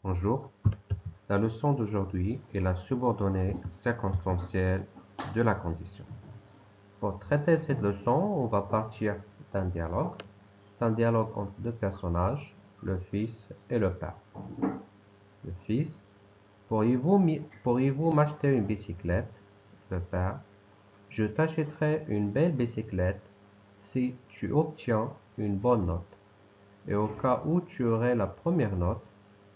Bonjour. La leçon d'aujourd'hui est la subordonnée circonstancielle de la condition. Pour traiter cette leçon, on va partir d'un dialogue. C'est un dialogue entre deux personnages, le fils et le père. Le fils, pourriez-vous m'acheter une bicyclette? Le père, je t'achèterai une belle bicyclette si tu obtiens une bonne note. Et au cas où tu aurais la première note,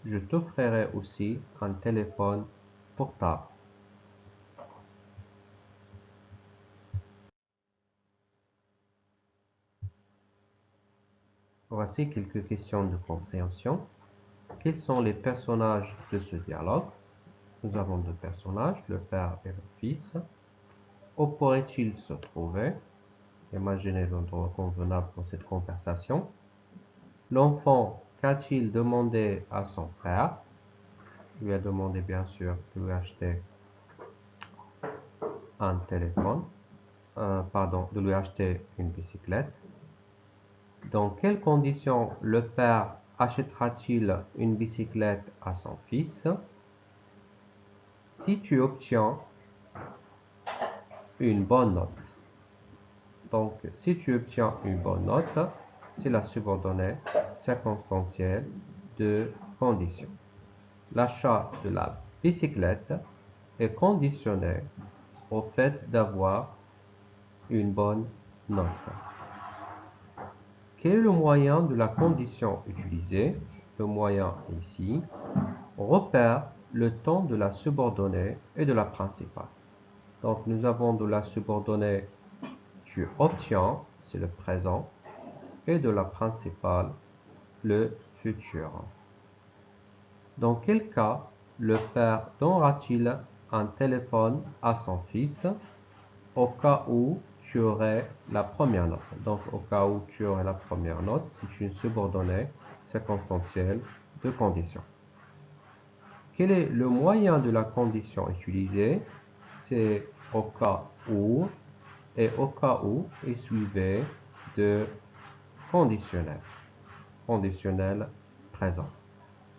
je t'offrirai aussi un téléphone portable. Voici quelques questions de compréhension. Quels sont les personnages de ce dialogue? Nous avons deux personnages, le père et le fils. Où pourrait-il se trouver? Imaginez l'endroit convenable pour cette conversation. L'enfant, qu'a-t-il demandé à son père? Il lui a demandé bien sûr de lui acheter un téléphone, de lui acheter une bicyclette. Dans quelles conditions le père achètera-t-il une bicyclette à son fils? Si tu obtiens une bonne note. Donc, si tu obtiens une bonne note, c'est la subordonnée circonstancielle de condition. L'achat de la bicyclette est conditionné au fait d'avoir une bonne note. Quel est le moyen de la condition utilisée? Le moyen ici repère le temps de la subordonnée et de la principale. Donc nous avons de la subordonnée tu obtiens, c'est le présent, et de la principale, le futur. Dans quel cas le père donnera-t-il un téléphone à son fils au cas où tu aurais la première note? Donc au cas où tu aurais la première note, c'est une subordonnée circonstancielle de condition. Quel est le moyen de la condition utilisée? C'est au cas où et au cas où est suivi de conditionnel. Conditionnel présent.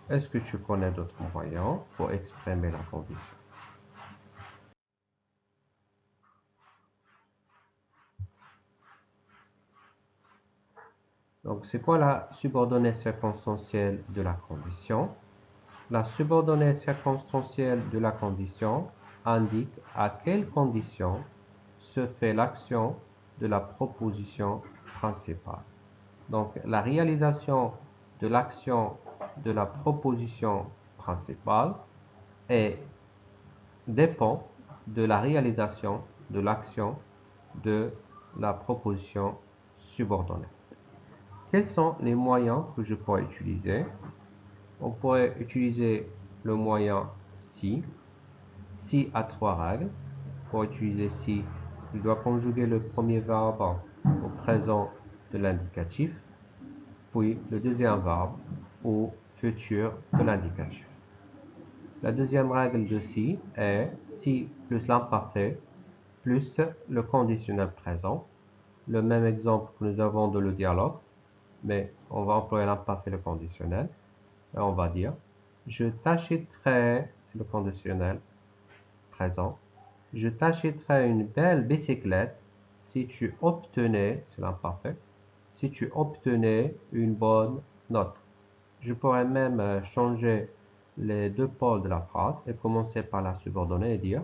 Est-ce que tu connais d'autres moyens pour exprimer la condition? Donc, c'est quoi la subordonnée circonstancielle de la condition? La subordonnée circonstancielle de la condition indique à quelle condition se fait l'action de la proposition principale. Donc, la réalisation de l'action de la proposition principale dépend de la réalisation de l'action de la proposition subordonnée. Quels sont les moyens que je pourrais utiliser? On pourrait utiliser le moyen si. Si a trois règles. Pour utiliser si, je dois conjuguer le premier verbe au présent de l'indicatif, puis le deuxième verbe au futur de l'indicatif. La deuxième règle de si est si plus l'imparfait plus le conditionnel présent. Le même exemple que nous avons dans le dialogue, mais on va employer l'imparfait et le conditionnel. Et on va dire, je t'achèterai, c'est le conditionnel présent, je t'achèterai une belle bicyclette si tu obtenais, c'est l'imparfait, si tu obtenais une bonne note. Je pourrais même changer les deux pôles de la phrase et commencer par la subordonnée et dire,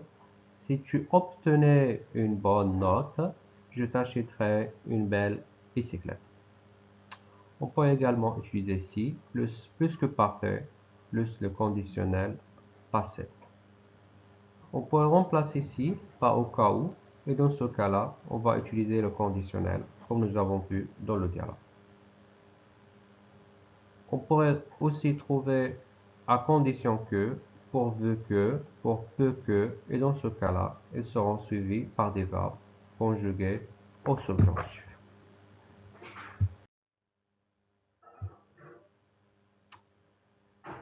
si tu obtenais une bonne note, je t'achèterai une belle bicyclette. On peut également utiliser si, plus que parfait, plus le conditionnel passé. On pourrait remplacer si par au cas où, et dans ce cas-là, on va utiliser le conditionnel, comme nous avons vu dans le dialogue. On pourrait aussi trouver à condition que, pourvu que, pour peu que, et dans ce cas-là, ils seront suivis par des verbes conjugués au subjonctif.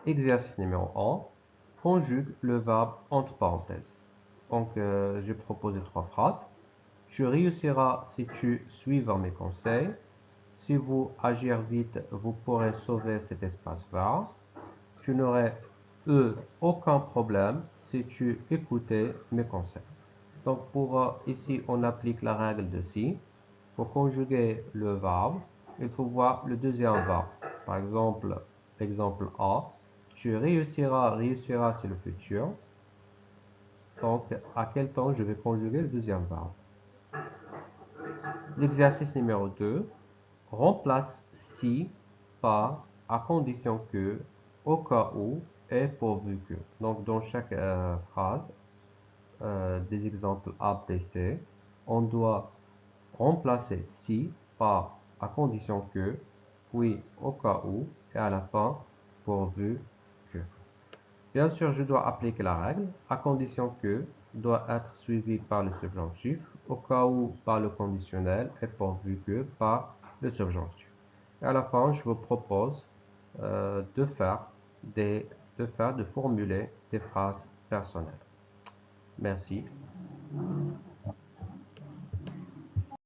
Exercice numéro 1. Conjugue le verbe entre parenthèses. Donc, j'ai proposé trois phrases. Tu réussiras si tu suivras mes conseils. Si vous agir vite, vous pourrez sauver cet espace vert. Tu n'aurais E, aucun problème si tu écoutais mes conseils. Donc ici, on applique la règle de si. Pour conjuguer le verbe, il faut voir le deuxième verbe. Par exemple, l'exemple A, tu réussiras c'est le futur. Donc, à quel temps je vais conjuguer le deuxième verbe? L'exercice numéro 2, remplace si par à condition que, au cas où et pourvu que. Donc, dans chaque phrase, des exemples A, B, C, on doit remplacer si par à condition que, puis au cas où et à la fin pourvu que. Bien sûr, je dois appliquer la règle à condition que doit être suivi par le subjonctif, au cas où par le conditionnel et pourvu que par le subjonctif. Et à la fin, je vous propose de de formuler des phrases personnelles. Merci.